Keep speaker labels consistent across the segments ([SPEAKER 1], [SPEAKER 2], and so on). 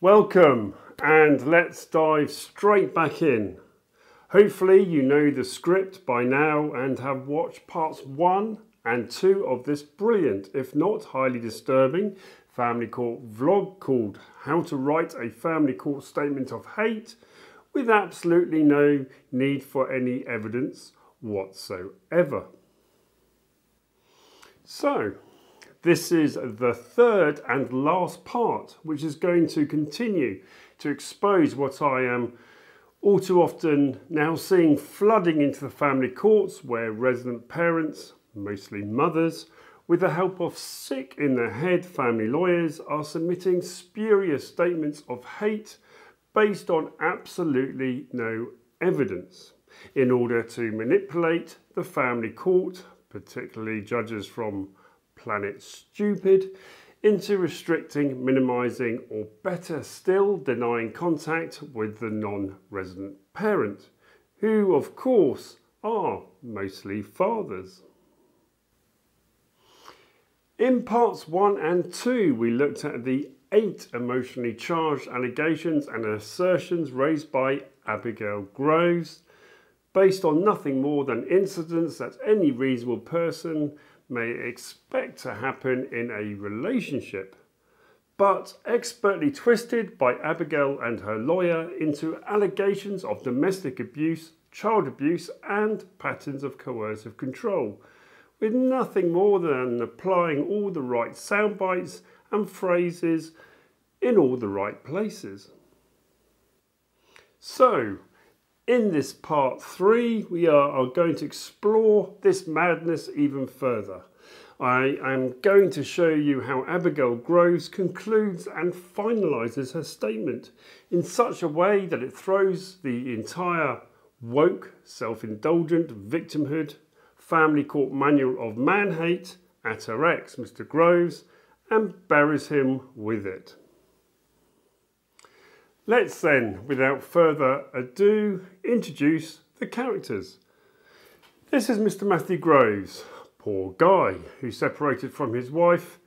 [SPEAKER 1] Welcome, and let's dive straight back in. Hopefully you know the script by now and have watched parts 1 and 2 of this brilliant, if not highly disturbing, family court vlog called How to Write a Family Court Statement of Hate with absolutely no need for any evidence whatsoever. So, this is the third and last part, which is going to continue to expose what I am all too often now seeing flooding into the family courts, where resident parents, mostly mothers, with the help of sick in the head family lawyers, are submitting spurious statements of hate based on absolutely no evidence in order to manipulate the family court, particularly judges from Planet Stupid, into restricting, minimising, or better still, denying contact with the non-resident parent, who of course are mostly fathers. In parts 1 and 2 we looked at the 8 emotionally charged allegations and assertions raised by Abigail Groves, based on nothing more than incidents that any reasonable person may expect to happen in a relationship, but expertly twisted by Abigail and her lawyer into allegations of domestic abuse, child abuse, and patterns of coercive control, with nothing more than applying all the right sound bites and phrases in all the right places. So, in this part 3, we are going to explore this madness even further. I am going to show you how Abigail Groves concludes and finalises her statement in such a way that it throws the entire woke, self-indulgent victimhood family court manual of man-hate at her ex, Mr. Groves, and buries him with it. Let's then, without further ado, introduce the characters. This is Mr. Matthew Groves, poor guy, who separated from his wife,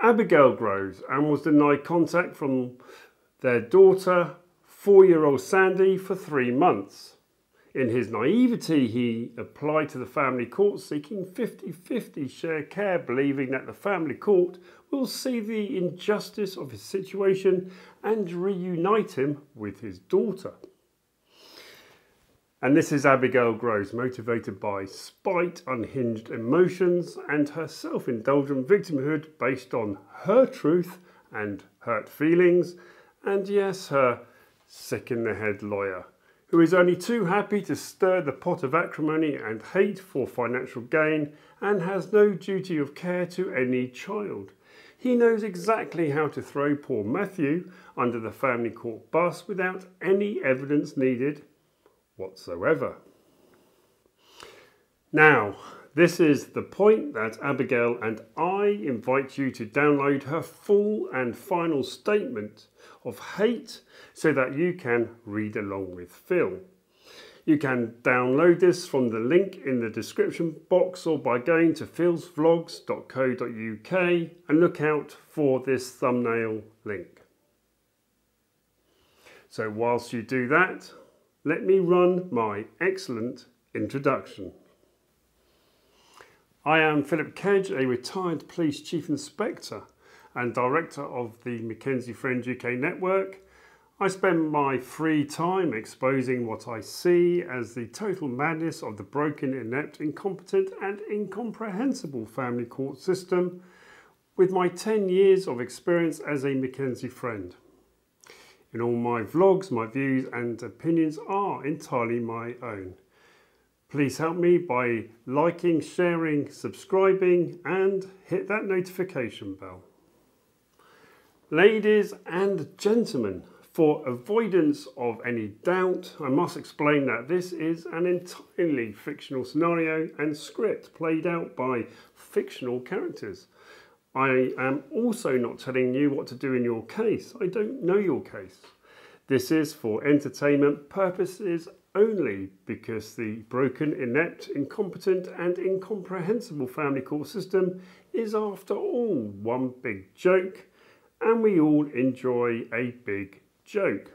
[SPEAKER 1] Abigail Groves, and was denied contact from their daughter, 4-year-old Sandy, for 3 months. In his naivety, he applied to the family court seeking 50-50 share care, believing that the family court will see the injustice of his situation and reunite him with his daughter. And this is Abigail Groves, motivated by spite, unhinged emotions, and her self-indulgent victimhood based on her truth and hurt feelings, and yes, her sick-in-the-head lawyer, who is only too happy to stir the pot of acrimony and hate for financial gain and has no duty of care to any child. He knows exactly how to throw poor Matthew under the family court bus without any evidence needed whatsoever. Now, this is the point that Abigail and I invite you to download her full and final statement of hate so that you can read along with Phil. You can download this from the link in the description box or by going to philsvlogs.co.uk and look out for this thumbnail link. So whilst you do that, let me run my excellent introduction. I am Philip Kedge, a retired police chief inspector and director of the Mckenzie Friends UK network. I spend my free time exposing what I see as the total madness of the broken, inept, incompetent and incomprehensible family court system with my 10 years of experience as a Mckenzie friend. In all my vlogs, my views and opinions are entirely my own. Please help me by liking, sharing, subscribing and hit that notification bell. Ladies and gentlemen, for avoidance of any doubt, I must explain that this is an entirely fictional scenario and script played out by fictional characters. I am also not telling you what to do in your case. I don't know your case. This is for entertainment purposes only, because the broken, inept, incompetent and incomprehensible family court system is after all one big joke, and we all enjoy a big joke.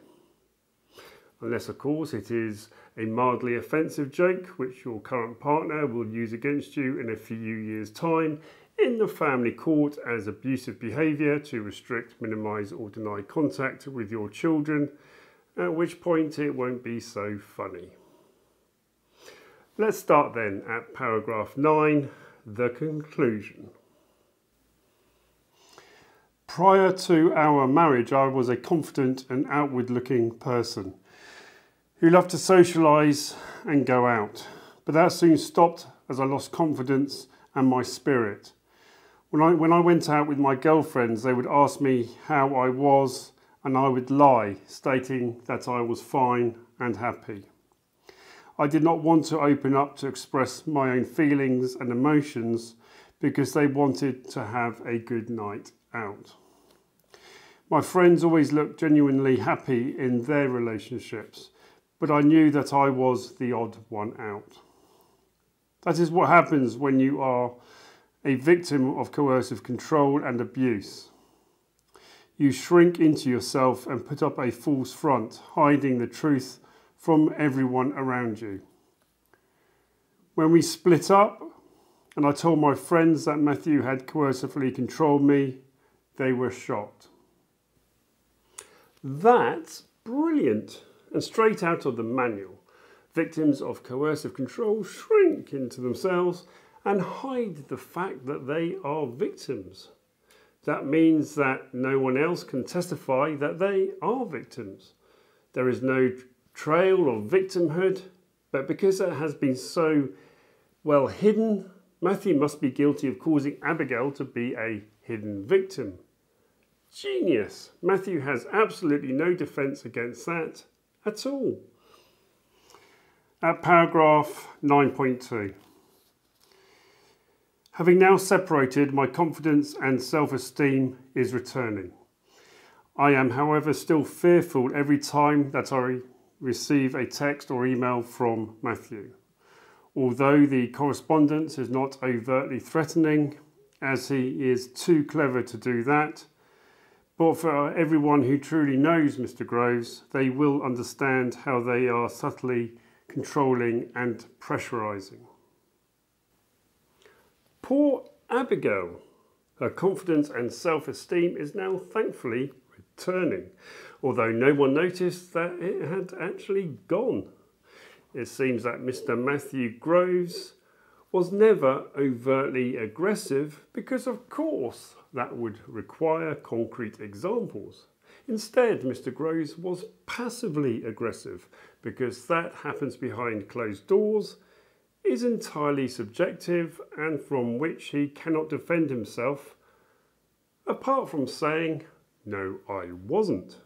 [SPEAKER 1] Unless, of course, it is a mildly offensive joke which your current partner will use against you in a few years' time in the family court as abusive behaviour to restrict, minimise or deny contact with your children, at which point it won't be so funny. Let's start then at paragraph 9, the conclusion. Prior to our marriage, I was a confident and outward-looking person who loved to socialise and go out, but that soon stopped as I lost confidence and my spirit. When I went out with my girlfriends, they would ask me how I was, and I would lie, stating that I was fine and happy. I did not want to open up to express my own feelings and emotions because they wanted to have a good night out. My friends always looked genuinely happy in their relationships, but I knew that I was the odd one out. That is what happens when you are a victim of coercive control and abuse. You shrink into yourself and put up a false front, hiding the truth from everyone around you. When we split up and I told my friends that Matthew had coercively controlled me, they were shocked. That's brilliant and straight out of the manual. Victims of coercive control shrink into themselves and hide the fact that they are victims. That means that no one else can testify that they are victims. There is no trail of victimhood, but because it has been so well hidden, Matthew must be guilty of causing Abigail to be a hidden victim. Genius! Matthew has absolutely no defence against that at all. At paragraph 9.2. Having now separated, my confidence and self-esteem is returning. I am, however, still fearful every time that I receive a text or email from Matthew. Although the correspondence is not overtly threatening, as he is too clever to do that, but for everyone who truly knows Mr. Groves, they will understand how they are subtly controlling and pressurising. Poor Abigail. Her confidence and self-esteem is now thankfully returning, although no one noticed that it had actually gone. It seems that Mr. Matthew Groves was never overtly aggressive because, of course, that would require concrete examples. Instead, Mr. Groves was passively aggressive because that happens behind closed doors, is entirely subjective and from which he cannot defend himself, apart from saying, "No, I wasn't."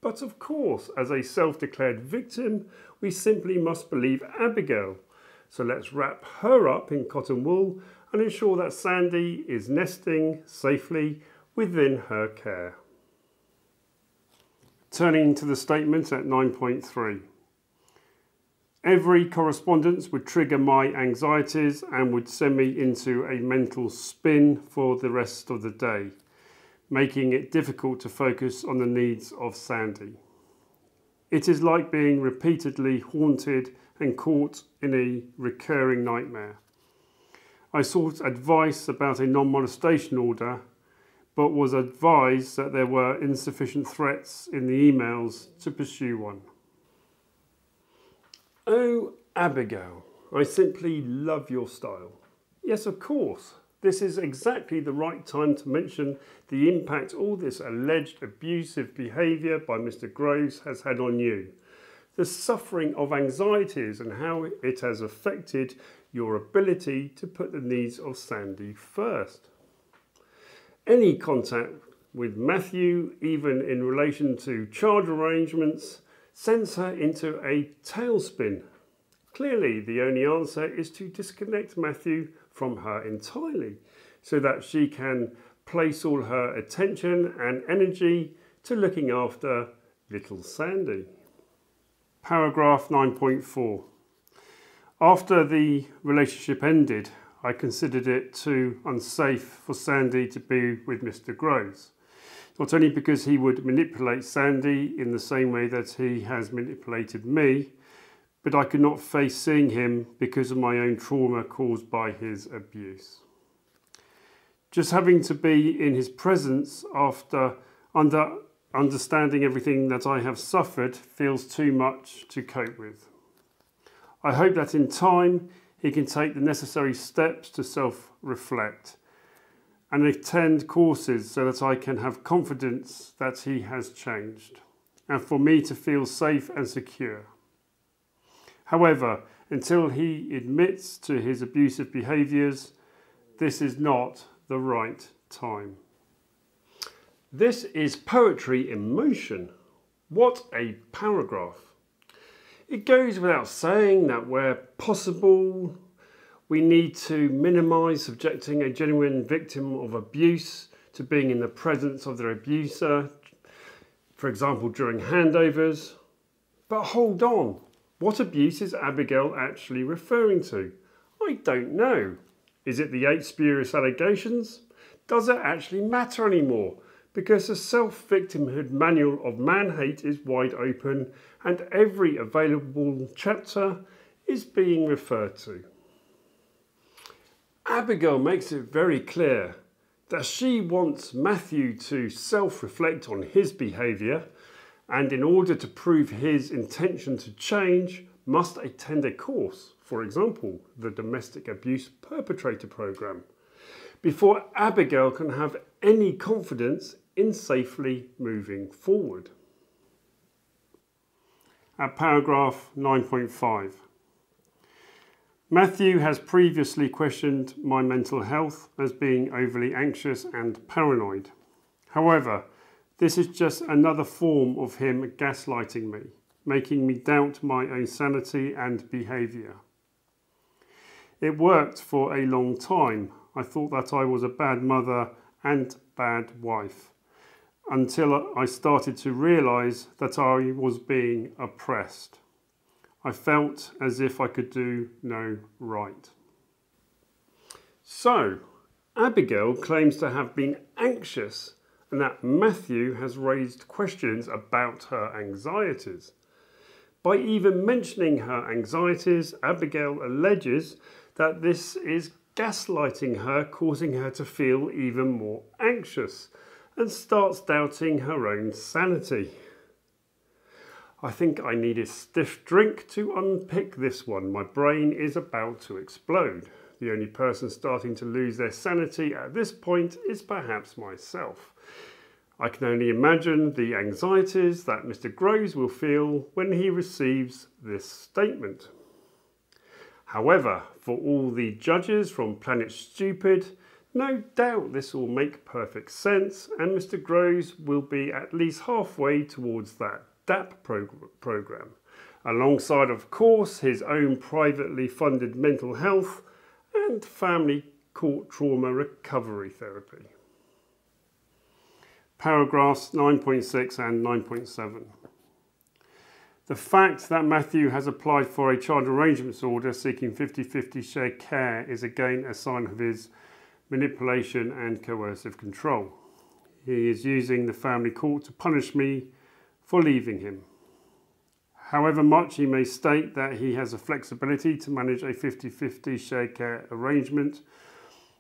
[SPEAKER 1] But of course, as a self-declared victim, we simply must believe Abigail. So let's wrap her up in cotton wool and ensure that Sandy is nesting safely within her care. Turning to the statement at 9.3. Every correspondence would trigger my anxieties and would send me into a mental spin for the rest of the day, making it difficult to focus on the needs of Sandy. It is like being repeatedly haunted and caught in a recurring nightmare. I sought advice about a non-molestation order, but was advised that there were insufficient threats in the emails to pursue one. Oh, Abigail, I simply love your style. Yes, of course, this is exactly the right time to mention the impact all this alleged abusive behaviour by Mr. Groves has had on you, the suffering of anxieties and how it has affected your ability to put the needs of Sandy first. Any contact with Matthew, even in relation to child arrangements, sends her into a tailspin. Clearly, the only answer is to disconnect Matthew from her entirely, so that she can place all her attention and energy to looking after little Sandy. Paragraph 9.4. After the relationship ended, I considered it too unsafe for Sandy to be with Mr. Groves. not only because he would manipulate Sandy in the same way that he has manipulated me, but I could not face seeing him because of my own trauma caused by his abuse. Just having to be in his presence after understanding everything that I have suffered feels too much to cope with. I hope that in time he can take the necessary steps to self-reflect and attend courses so that I can have confidence that he has changed and for me to feel safe and secure. However, until he admits to his abusive behaviours, this is not the right time. This is poetry in motion. What a paragraph. It goes without saying that where possible, we need to minimise subjecting a genuine victim of abuse to being in the presence of their abuser, for example during handovers. But hold on. What abuse is Abigail actually referring to? I don't know. Is it the 8 spurious allegations? Does it actually matter anymore? Because the self-victimhood manual of man-hate is wide open and every available chapter is being referred to. Abigail makes it very clear that she wants Matthew to self-reflect on his behaviour, and in order to prove his intention to change, must attend a course, for example, the Domestic Abuse Perpetrator Programme, before Abigail can have any confidence in safely moving forward. At paragraph 9.5. Matthew has previously questioned my mental health as being overly anxious and paranoid. However, this is just another form of him gaslighting me, making me doubt my own sanity and behaviour. It worked for a long time. I thought that I was a bad mother and bad wife, until I started to realise that I was being oppressed. I felt as if I could do no right. So, Abigail claims to have been anxious and that Matthew has raised questions about her anxieties. By even mentioning her anxieties, Abigail alleges that this is gaslighting her, causing her to feel even more anxious, and starts doubting her own sanity. I think I need a stiff drink to unpick this one. My brain is about to explode. The only person starting to lose their sanity at this point is perhaps myself. I can only imagine the anxieties that Mr. Groves will feel when he receives this statement. However, for all the judges from Planet Stupid, no doubt this will make perfect sense and Mr. Groves will be at least halfway towards that Depp program, alongside of course his own privately funded mental health and family court trauma recovery therapy. Paragraphs 9.6 and 9.7. The fact that Matthew has applied for a child arrangements order seeking 50-50 shared care is again a sign of his manipulation and coercive control. He is using the family court to punish me for leaving him. However much he may state that he has a flexibility to manage a 50-50 shared care arrangement,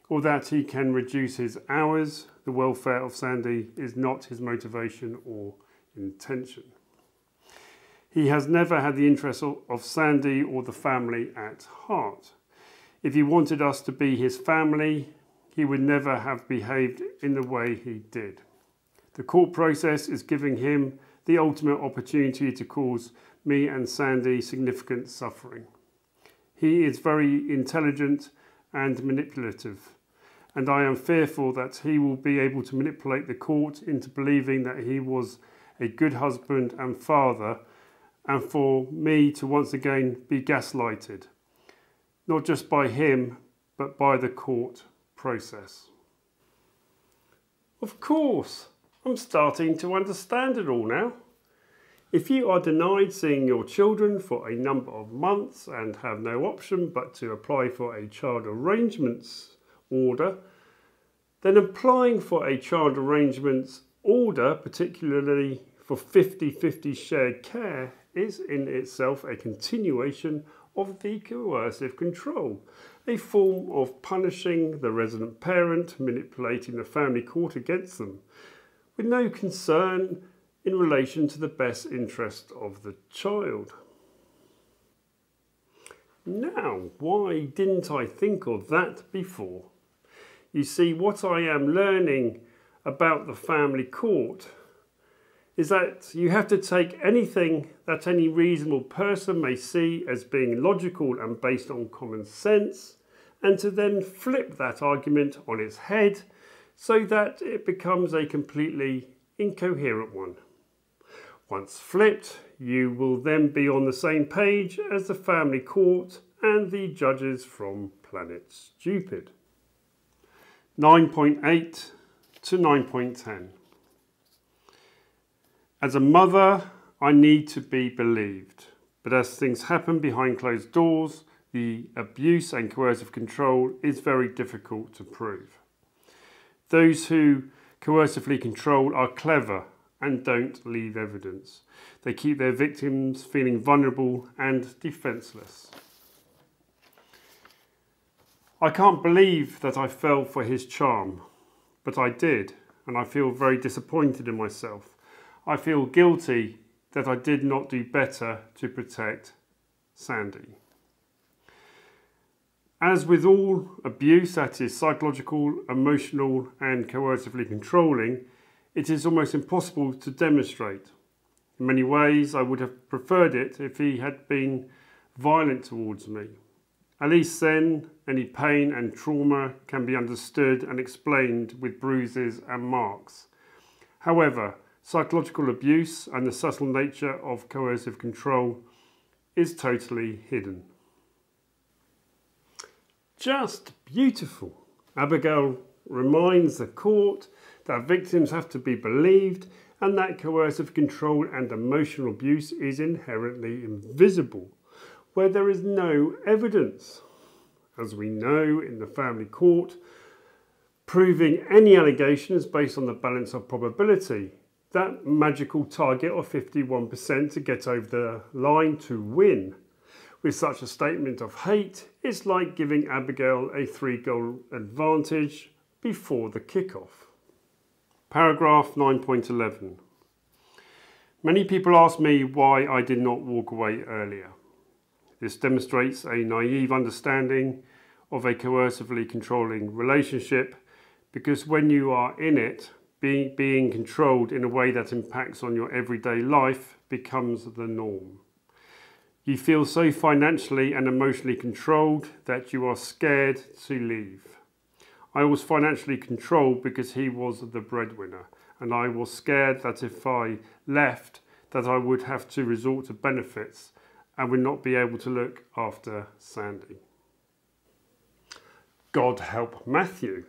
[SPEAKER 1] or that he can reduce his hours, the welfare of Sandy is not his motivation or intention. He has never had the interests of Sandy or the family at heart. If he wanted us to be his family, he would never have behaved in the way he did. The court process is giving him the ultimate opportunity to cause me and Sandy significant suffering. He is very intelligent and manipulative, and I am fearful that he will be able to manipulate the court into believing that he was a good husband and father, and for me to once again be gaslighted, not just by him, but by the court process. Of course, I'm starting to understand it all now. If you are denied seeing your children for a number of months and have no option but to apply for a child arrangements order, then applying for a child arrangements order, particularly for 50-50 shared care, is in itself a continuation of the coercive control, a form of punishing the resident parent, manipulating the family court against them, with no concern in relation to the best interest of the child. Now, why didn't I think of that before? You see, what I am learning about the family court is that you have to take anything that any reasonable person may see as being logical and based on common sense, and to then flip that argument on its head so that it becomes a completely incoherent one. Once flipped, you will then be on the same page as the family court and the judges from Planet Stupid. 9.8 to 9.10. As a mother, I need to be believed, but as things happen behind closed doors, the abuse and coercive control is very difficult to prove. Those who coercively control are clever and don't leave evidence. They keep their victims feeling vulnerable and defenceless. I can't believe that I fell for his charm, but I did, and I feel very disappointed in myself. I feel guilty that I did not do better to protect Sandy. As with all abuse that is psychological, emotional and coercively controlling, it is almost impossible to demonstrate. In many ways, I would have preferred it if he had been violent towards me. At least then, any pain and trauma can be understood and explained with bruises and marks. However, psychological abuse and the subtle nature of coercive control is totally hidden. Just beautiful. Abigail reminds the court that victims have to be believed and that coercive control and emotional abuse is inherently invisible, where there is no evidence. As we know in the family court, proving any allegations based on the balance of probability, that magical target of 51% to get over the line to win. With such a statement of hate, it's like giving Abigail a 3-goal advantage before the kickoff. Paragraph 9.11. Many people ask me why I did not walk away earlier. This demonstrates a naive understanding of a coercively controlling relationship, because when you are in it, being controlled in a way that impacts on your everyday life becomes the norm. You feel so financially and emotionally controlled that you are scared to leave. I was financially controlled because he was the breadwinner, and I was scared that if I left, that I would have to resort to benefits and would not be able to look after Sandy. God help Matthew.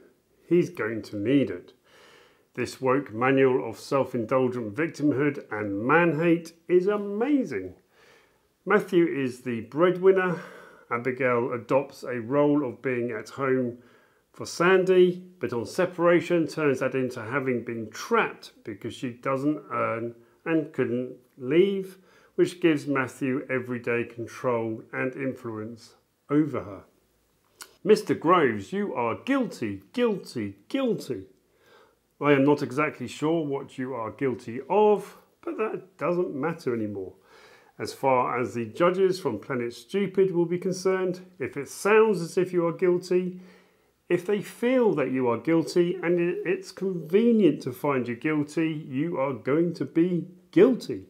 [SPEAKER 1] He's going to need it. This woke manual of self-indulgent victimhood and man-hate is amazing. Matthew is the breadwinner. Abigail adopts a role of being at home for Sandy, but on separation turns that into having been trapped because she doesn't earn and couldn't leave, which gives Matthew everyday control and influence over her. Mr. Groves, you are guilty, guilty, guilty. I am not exactly sure what you are guilty of, but that doesn't matter anymore. As far as the judges from Planet Stupid will be concerned, if it sounds as if you are guilty, if they feel that you are guilty and it's convenient to find you guilty, you are going to be guilty.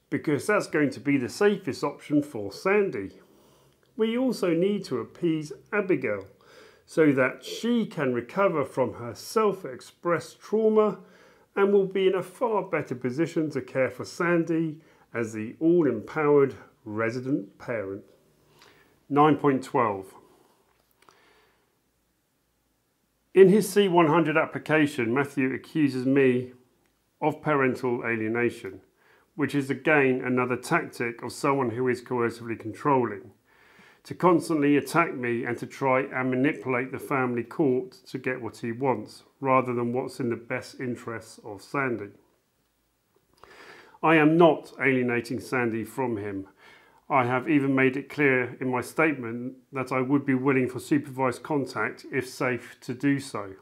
[SPEAKER 1] Because that's going to be the safest option for Sandy. We also need to appease Abigail so that she can recover from her self-expressed trauma and will be in a far better position to care for Sandy as the all-empowered resident parent. 9.12. In his C100 application, Matthew accuses me of parental alienation, which is again another tactic of someone who is coercively controlling. to constantly attack me and to try and manipulate the family court to get what he wants, rather than what's in the best interests of Sandy. I am not alienating Sandy from him. I have even made it clear in my statement that I would be willing for supervised contact if safe to do so.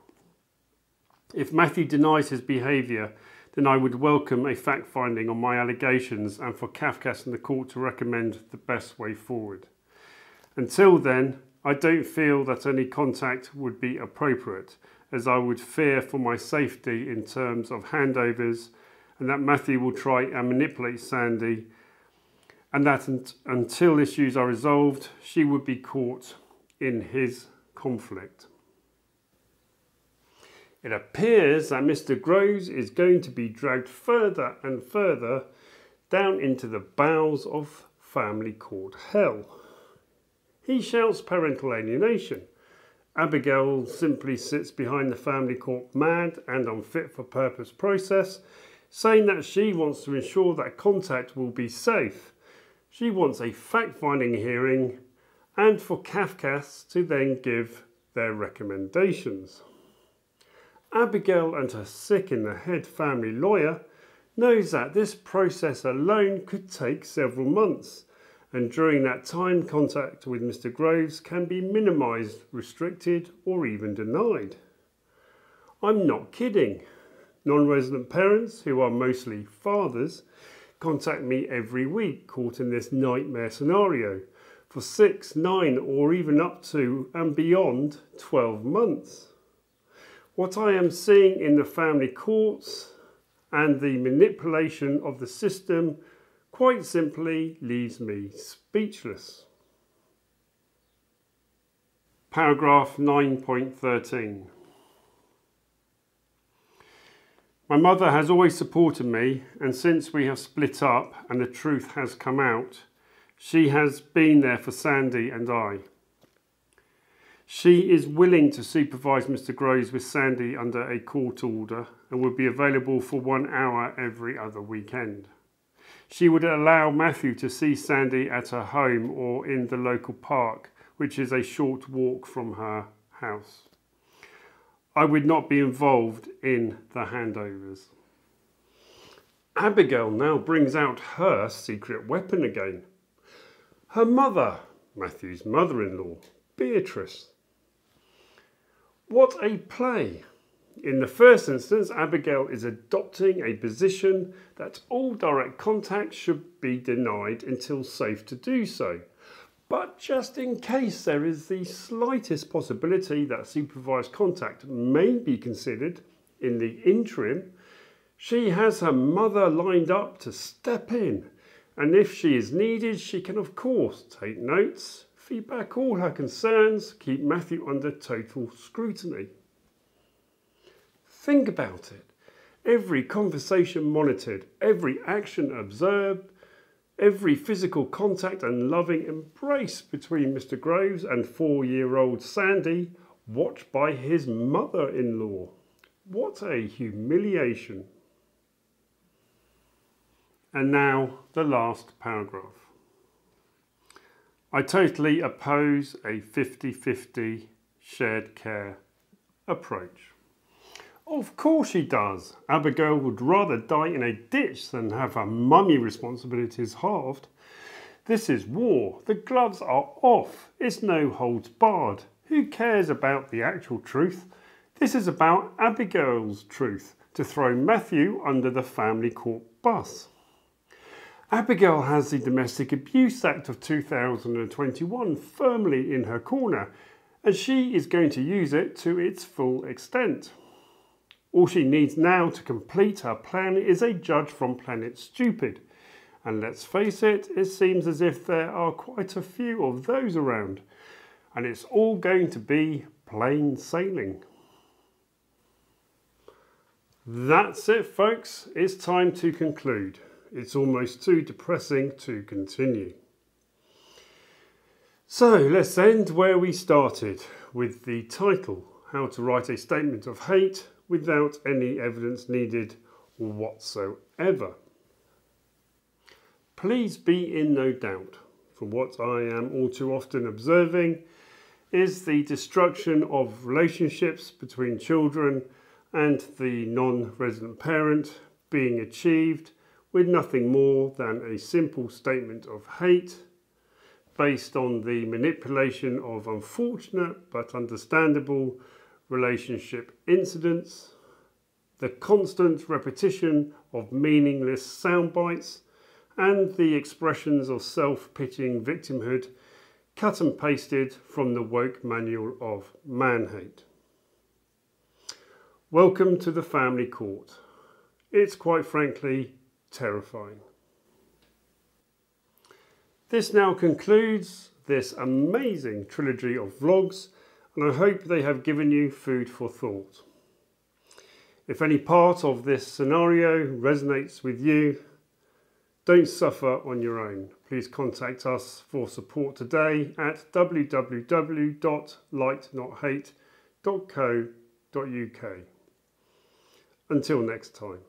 [SPEAKER 1] If Matthew denies his behaviour, then I would welcome a fact-finding on my allegations and for Cafcass and the court to recommend the best way forward. Until then, I don't feel that any contact would be appropriate, as I would fear for my safety in terms of handovers, and that Matthew will try and manipulate Sandy, and that until issues are resolved, she would be caught in his conflict. It appears that Mr. Groves is going to be dragged further and further down into the bowels of family court hell. He shouts parental alienation. Abigail simply sits behind the family court mad and unfit for purpose process, saying that she wants to ensure that contact will be safe. She wants a fact-finding hearing and for Cafcass to then give their recommendations. Abigail and her sick-in-the-head family lawyer knows that this process alone could take several months, and during that time contact with Mr. Groves can be minimised, restricted or even denied. I'm not kidding. Non-resident parents, who are mostly fathers, contact me every week caught in this nightmare scenario for 6, 9 or even up to and beyond 12 months. What I am seeing in the family courts and the manipulation of the system quite simply leaves me speechless. Paragraph 9.13. My mother has always supported me, and since we have split up and the truth has come out, she has been there for Sandy and I. She is willing to supervise Mr. Groves with Sandy under a court order and would be available for 1 hour every other weekend. She would allow Matthew to see Sandy at her home or in the local park, which is a short walk from her house. I would not be involved in the handovers. Abigail now brings out her secret weapon again. Her mother, Matthew's mother-in-law, Beatrice. What a play! In the first instance, Abigail is adopting a position that all direct contact should be denied until safe to do so. But just in case there is the slightest possibility that supervised contact may be considered in the interim, she has her mother lined up to step in. And if she is needed, she can of course take notes, feedback all her concerns, keep Matthew under total scrutiny. Think about it. Every conversation monitored, every action observed, every physical contact and loving embrace between Mr. Groves and 4-year-old Sandy, watched by his mother-in-law. What a humiliation. And now the last paragraph. I totally oppose a 50-50 shared care approach. Of course she does. Abigail would rather die in a ditch than have her mummy responsibilities halved. This is war. The gloves are off. It's no holds barred. Who cares about the actual truth? This is about Abigail's truth, to throw Matthew under the family court bus. Abigail has the Domestic Abuse Act of 2021 firmly in her corner, and she is going to use it to its full extent. All she needs now to complete her plan is a judge from Planet Stupid. And let's face it, it seems as if there are quite a few of those around. And it's all going to be plain sailing. That's it, folks. It's time to conclude. It's almost too depressing to continue. So let's end where we started, with the title, How to Write a Statement of Hate Without Any Evidence Needed Whatsoever. Please be in no doubt. from what I am all too often observing, is the destruction of relationships between children and the non-resident parent being achieved with nothing more than a simple statement of hate based on the manipulation of unfortunate but understandable relationship incidents, the constant repetition of meaningless sound bites, and the expressions of self-pitying victimhood cut and pasted from the woke manual of man-hate. Welcome to the family court. It's quite frankly terrifying. This now concludes this amazing trilogy of vlogs, and I hope they have given you food for thought. If any part of this scenario resonates with you, don't suffer on your own. Please contact us for support today at www.lightnothate.co.uk. Until next time.